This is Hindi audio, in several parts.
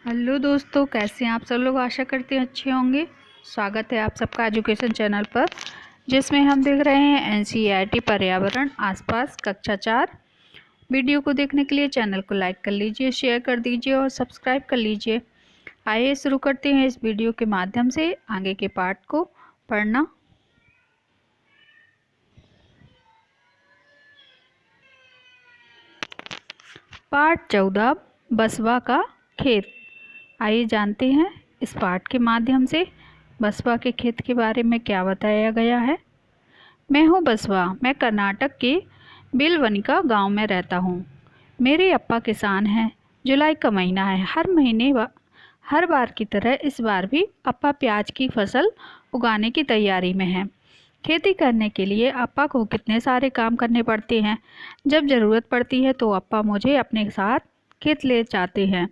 हेलो दोस्तों, कैसे हैं आप सब लोग। आशा करते हैं अच्छे होंगे। स्वागत है आप सबका एजुकेशन चैनल पर, जिसमें हम देख रहे हैं एनसीईआरटी पर्यावरण आसपास कक्षा 4। वीडियो को देखने के लिए चैनल को लाइक कर लीजिए, शेयर कर दीजिए और सब्सक्राइब कर लीजिए। आइए शुरू करते हैं इस वीडियो के माध्यम से आगे के पाठ को पढ़ना। पाठ 14, बसवा का खेत। आइए जानते हैं इस पाठ के माध्यम से बसवा के खेत के बारे में क्या बताया गया है। मैं हूँ बसवा। मैं कर्नाटक के बेलवनिका गांव में रहता हूँ। मेरे अप्पा किसान हैं। जुलाई का महीना है। हर बार की तरह इस बार भी अप्पा प्याज की फसल उगाने की तैयारी में हैं। खेती करने के लिए अप्पा को कितने सारे काम करने पड़ते हैं। जब ज़रूरत पड़ती है तो अप्पा मुझे अपने साथ खेत ले जाते हैं।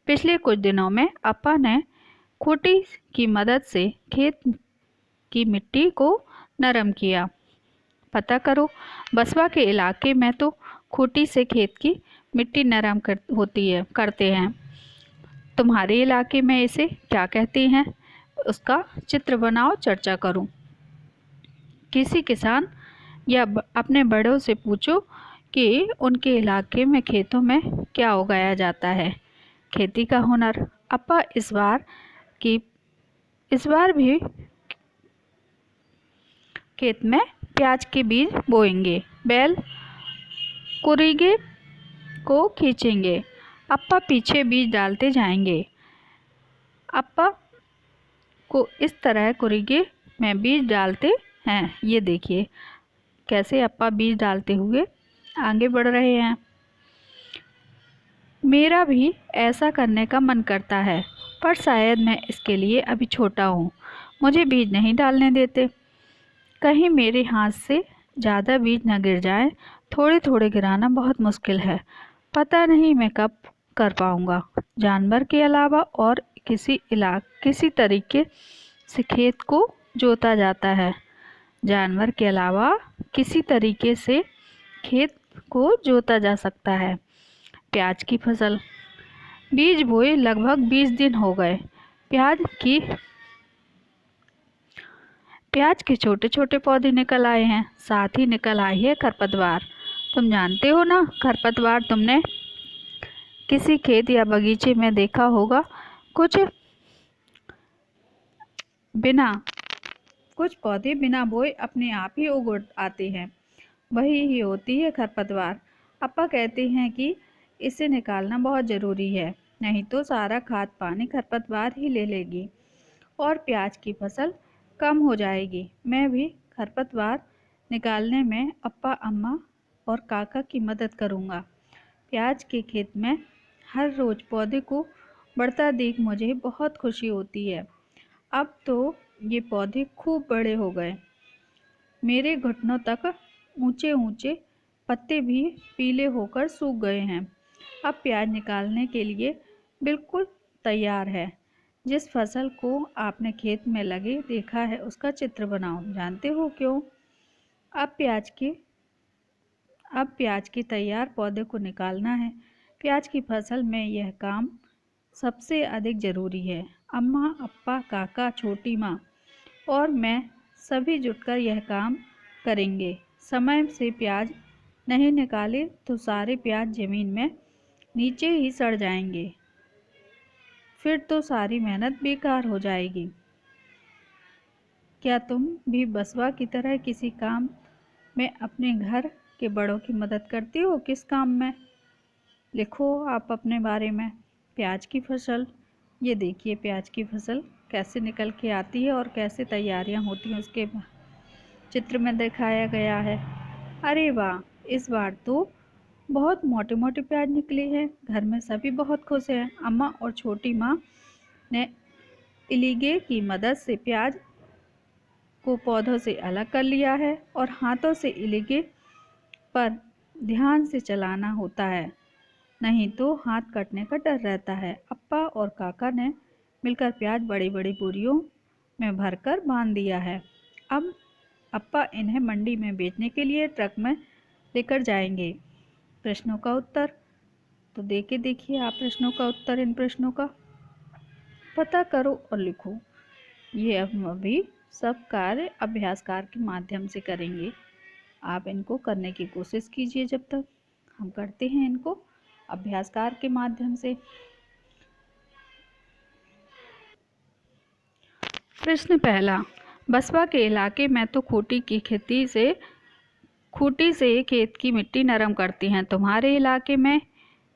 पिछले कुछ दिनों में अप्पा ने खूंटी की मदद से खेत की मिट्टी को नरम किया। पता करो, बसवा के इलाके में तो खूंटी से खेत की मिट्टी नरम करते हैं। तुम्हारे इलाके में इसे क्या कहते हैं, उसका चित्र बनाओ, चर्चा करो। किसी किसान या अपने बड़ों से पूछो कि उनके इलाके में खेतों में क्या उगाया जाता है। खेती का हुनर। अप्पा इस बार भी खेत में प्याज के बीज बोएंगे। बैल कुरीगे को खींचेंगे। अप्पा पीछे बीज डालते जाएंगे। अप्पा को इस तरह कुरीगे में बीज डालते हैं। ये देखिए कैसे अप्पा बीज डालते हुए आगे बढ़ रहे हैं। मेरा भी ऐसा करने का मन करता है, पर शायद मैं इसके लिए अभी छोटा हूँ। मुझे बीज नहीं डालने देते। कहीं मेरे हाथ से ज़्यादा बीज न गिर जाए। थोड़े थोड़े गिराना बहुत मुश्किल है। पता नहीं मैं कब कर पाऊँगा। जानवर के अलावा और किसी तरीके से खेत को जोता जाता है। जानवर के अलावा किसी तरीके से खेत को जोता जा सकता है। प्याज की फसल। बीज बोए लगभग 20 दिन हो गए। प्याज के छोटे छोटे पौधे निकल आए हैं। साथ ही निकल आई है खरपतवार। तुम जानते हो ना, खरपतवार तुमने किसी खेत या बगीचे में देखा होगा। कुछ पौधे बिना बोए अपने आप ही उग आते हैं। वही ही होती है खरपतवार। अप्पा कहते हैं कि इसे निकालना बहुत ज़रूरी है, नहीं तो सारा खाद पानी खरपतवार ही ले लेगी और प्याज की फसल कम हो जाएगी। मैं भी खरपतवार निकालने में अप्पा, अम्मा और काका की मदद करूँगा। प्याज के खेत में हर रोज़ पौधे को बढ़ता देख मुझे बहुत खुशी होती है। अब तो ये पौधे खूब बड़े हो गए। मेरे घुटनों तक ऊंचे ऊंचे पत्ते भी पीले होकर सूख गए हैं। अब प्याज निकालने के लिए बिल्कुल तैयार है। जिस फसल को आपने खेत में लगे देखा है उसका चित्र बनाओ। जानते हो क्यों? अब प्याज के तैयार पौधे को निकालना है। प्याज की फसल में यह काम सबसे अधिक ज़रूरी है। अम्मा, अप्पा, काका, छोटी माँ और मैं सभी जुटकर यह काम करेंगे। समय से प्याज नहीं निकाले तो सारे प्याज ज़मीन में नीचे ही सड़ जाएंगे। फिर तो सारी मेहनत बेकार हो जाएगी। क्या तुम भी बसवा की तरह किसी काम में अपने घर के बड़ों की मदद करते हो? किस काम में? लिखो आप अपने बारे में। प्याज की फसल। ये देखिए प्याज की फसल कैसे निकल के आती है और कैसे तैयारियां होती हैं उसके चित्र में दिखाया गया है। अरे वाह, इस बार तो बहुत मोटे मोटे प्याज निकले हैं। घर में सभी बहुत खुश हैं। अम्मा और छोटी माँ ने इलीगे की मदद से प्याज को पौधों से अलग कर लिया है और हाथों से इलीगे पर ध्यान से चलाना होता है, नहीं तो हाथ कटने का डर रहता है। अप्पा और काका ने मिलकर प्याज बड़ी बड़ी बोरियों में भरकर बांध दिया है। अब अप्पा इन्हें मंडी में बेचने के लिए ट्रक में लेकर जाएंगे। प्रश्नों का उत्तर तो देखिए आप प्रश्नों का उत्तर इन प्रश्नों का। पता करो और लिखो। ये अब हम अभी सब कार्य अभ्यास कार्य के माध्यम से करेंगे। आप इनको करने की कोशिश कीजिए जब तक हम करते हैं इनको अभ्यास कार्य के माध्यम से। प्रश्न पहला, बसपा के इलाके में तो खूंटी से खेत की मिट्टी नरम करती हैं, तुम्हारे इलाके में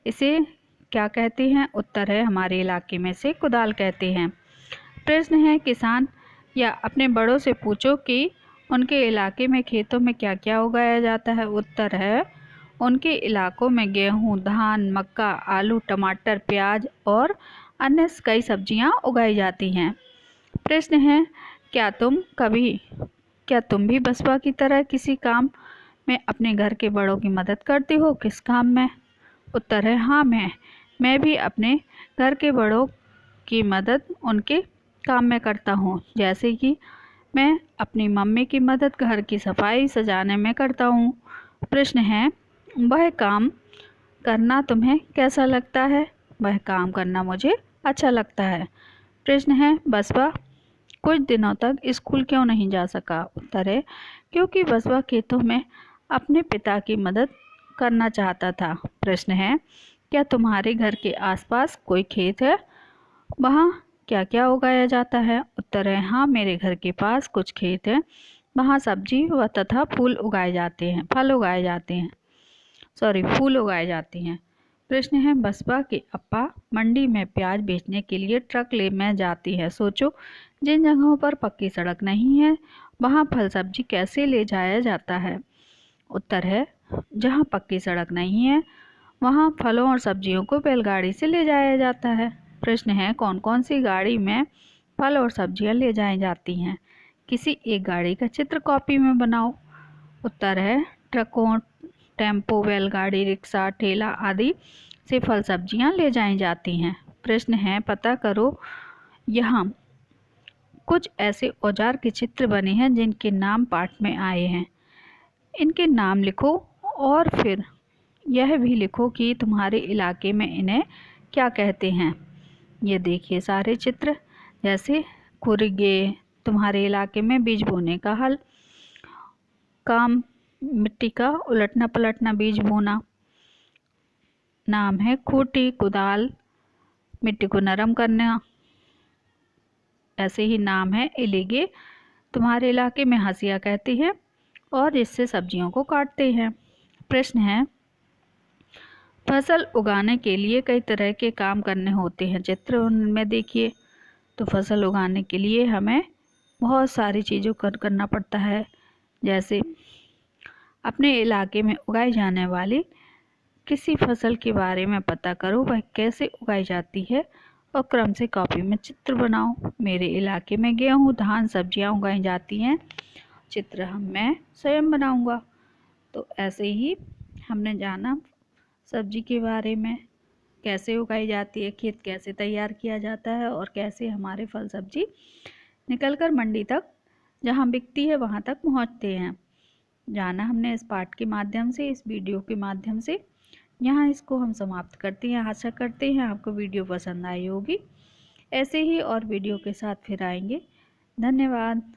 इसे क्या कहते हैं? उत्तर है, हमारे इलाके में इसे कुदाल कहते हैं। प्रश्न है, किसान या अपने बड़ों से पूछो कि उनके इलाके में खेतों में क्या क्या उगाया जाता है। उत्तर है, उनके इलाकों में गेहूं, धान, मक्का, आलू, टमाटर, प्याज और अन्य कई सब्जियां उगाई जाती हैं। प्रश्न है, क्या तुम भी बसपा की तरह किसी काम में अपने घर के बड़ों की मदद करते हो? किस काम में? उत्तर है, हाँ, मैं भी अपने घर के बड़ों की मदद उनके काम में करता हूँ। जैसे कि मैं अपनी मम्मी की मदद घर की सफाई सजाने में करता हूँ। प्रश्न है, वह काम करना तुम्हें कैसा लगता है? वह काम करना मुझे अच्छा लगता है। प्रश्न है, बसपा कुछ दिनों तक स्कूल क्यों नहीं जा सका? उत्तर है, क्योंकि बसपा खेतों में अपने पिता की मदद करना चाहता था। प्रश्न है, क्या तुम्हारे घर के आसपास कोई खेत है? वहाँ क्या क्या उगाया जाता है? उत्तर है, हाँ, मेरे घर के पास कुछ खेत है, वहाँ सब्जी व तथा फूल उगाए जाते हैं। प्रश्न है, बसपा के अप्पा मंडी में प्याज बेचने के लिए ट्रक ले में जाती है। सोचो, जिन जगहों पर पक्की सड़क नहीं है वहाँ फल सब्जी कैसे ले जाया जाता है? उत्तर है, जहाँ पक्की सड़क नहीं है वहाँ फलों और सब्जियों को बैलगाड़ी से ले जाया जाता है। प्रश्न है, कौन कौन सी गाड़ी में फल और सब्जियां ले जाई जाती हैं? किसी एक गाड़ी का चित्र कॉपी में बनाओ। उत्तर है, ट्रकों, टेम्पो, बैलगाड़ी, रिक्शा, ठेला आदि से फल सब्जियां ले जाई जाती हैं। प्रश्न है, पता करो, यहाँ कुछ ऐसे औजार के चित्र बने हैं जिनके नाम पाठ में आए हैं। इनके नाम लिखो और फिर यह भी लिखो कि तुम्हारे इलाके में इन्हें क्या कहते हैं। ये देखिए सारे चित्र, जैसे खुरगे, तुम्हारे इलाके में बीज बोने का हल, काम मिट्टी का उलटना पलटना बीज बोना, नाम है खूंटी, कुदाल मिट्टी को नरम करना, ऐसे ही नाम है इलीगे, तुम्हारे इलाके में हंसिया कहते हैं और इससे सब्जियों को काटते हैं। प्रश्न है, फसल उगाने के लिए कई तरह के काम करने होते हैं, चित्र उनमें देखिए। तो फसल उगाने के लिए हमें बहुत सारी चीज़ों करना पड़ता है, जैसे अपने इलाके में उगाई जाने वाली किसी फसल के बारे में पता करो, वह कैसे उगाई जाती है और क्रम से कॉपी में चित्र बनाओ। मेरे इलाके में गेहूँ, धान, सब्जियां उगाई जाती हैं, चित्र मैं स्वयं बनाऊंगा। तो ऐसे ही हमने जाना सब्जी के बारे में, कैसे उगाई जाती है, खेत कैसे तैयार किया जाता है और कैसे हमारे फल सब्जी निकलकर मंडी तक जहाँ बिकती है वहाँ तक पहुँचते हैं, जाना हमने इस पाठ के माध्यम से, इस वीडियो के माध्यम से। यहाँ इसको हम समाप्त करते हैं। आशा करते हैं आपको वीडियो पसंद आई होगी। ऐसे ही और वीडियो के साथ फिर आएंगे। धन्यवाद।